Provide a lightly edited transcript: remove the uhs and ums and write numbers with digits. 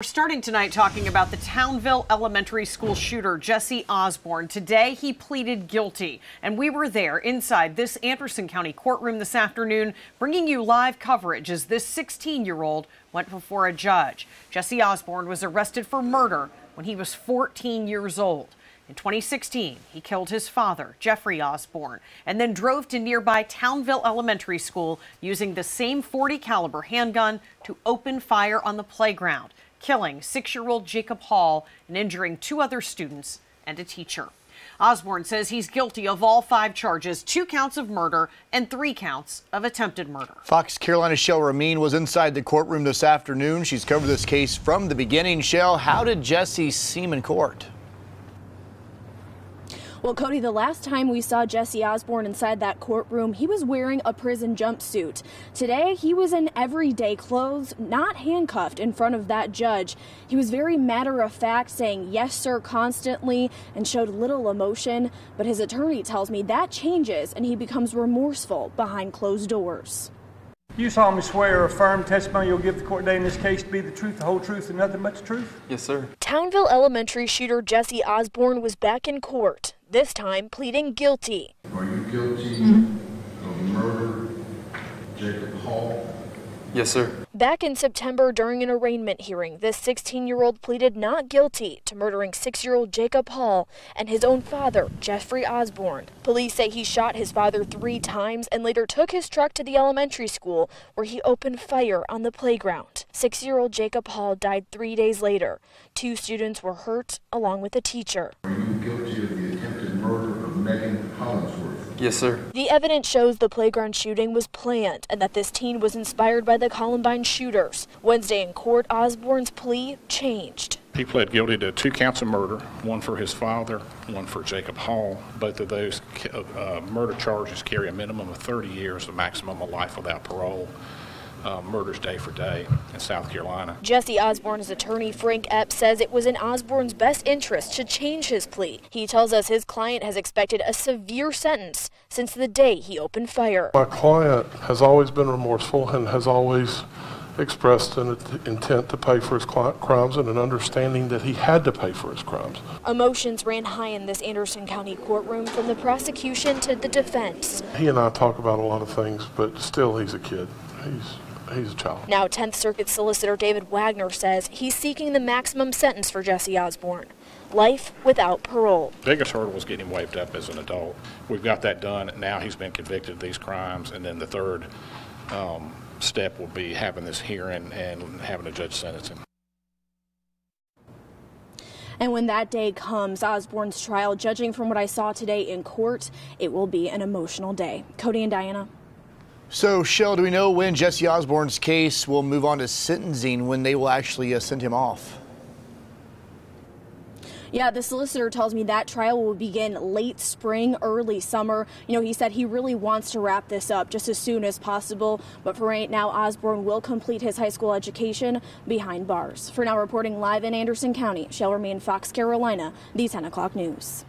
We're starting tonight talking about the Townville elementary school shooter, Jesse Osborne. Today, he pleaded guilty, and we were there inside this Anderson County courtroom this afternoon, bringing you live coverage as this 16-year-old went before a judge. Jesse Osborne was arrested for murder when he was 14 years old. In 2016, he killed his father, Jeffrey Osborne, and then drove to nearby Townville Elementary School using the same .40 caliber handgun to open fire on the playground, killing 6-year-old Jacob Hall and injuring 2 other students and a teacher. Osborne says he's guilty of all 5 charges, 2 counts of murder and 3 counts of attempted murder. Fox Carolina's Shell Ramin was inside the courtroom this afternoon. She's covered this case from the beginning. Shell, how did Jesse seem in court? Well, Cody, the last time we saw Jesse Osborne inside that courtroom, he was wearing a prison jumpsuit. Today, he was in everyday clothes, not handcuffed in front of that judge. He was very matter-of-fact, saying yes, sir, constantly, and showed little emotion. But his attorney tells me that changes, and he becomes remorseful behind closed doors. You solemnly swear or affirm testimony you'll give the court today in this case to be the truth, the whole truth, and nothing but the truth? Yes, sir. Townville elementary shooter Jesse Osborne was back in court, this time pleading guilty. Are you guilty of murder, Jacob Hall? Yes, sir. Back in September during an arraignment hearing, this 16-year-old pleaded not guilty to murdering 6-year-old Jacob Hall and his own father, Jeffrey Osborne. Police say he shot his father 3 times and later took his truck to the elementary school where he opened fire on the playground. 6-year-old Jacob Hall died 3 days later. 2 students were hurt, along with a teacher. Are you guilty of the attempted murder of Megan Hollingsworth? Yes, sir. The evidence shows the playground shooting was planned and that this teen was inspired by the Columbine shooters. Wednesday in court, Osborne's plea changed. He pled guilty to 2 counts of murder, 1 for his father, 1 for Jacob Hall. Both of those murder charges carry a minimum of 30 years, a maximum of life without parole. Murders day for day in South Carolina. Jesse Osborne's attorney, Frank Epps, says it was in Osborne's best interest to change his plea. He tells us his client has expected a severe sentence since the day he opened fire. My client has always been remorseful and has always expressed an intent to pay for his crimes and an understanding that he had to pay for his crimes. Emotions ran high in this Anderson County courtroom from the prosecution to the defense. He and I talk about a lot of things, but still he's a kid. He's a child. Now 10th Circuit Solicitor David Wagner says he's seeking the maximum sentence for Jesse Osborne. Life without parole. The biggest hurdle was getting him waived up as an adult. We've got that done. Now he's been convicted of these crimes, and then the third step will be having this hearing and having a judge sentence him. And when that day comes, Osborne's trial, judging from what I saw today in court, it will be an emotional day. Cody and Diana. So, Shell, do we know when Jesse Osborne's case will move on to sentencing, when they will actually send him off? Yeah, the solicitor tells me that trial will begin late spring, early summer. You know, he said he really wants to wrap this up just as soon as possible. But for right now, Osborne will complete his high school education behind bars. For now, reporting live in Anderson County, Shell Ramin, Fox Carolina, the 10 o'clock news.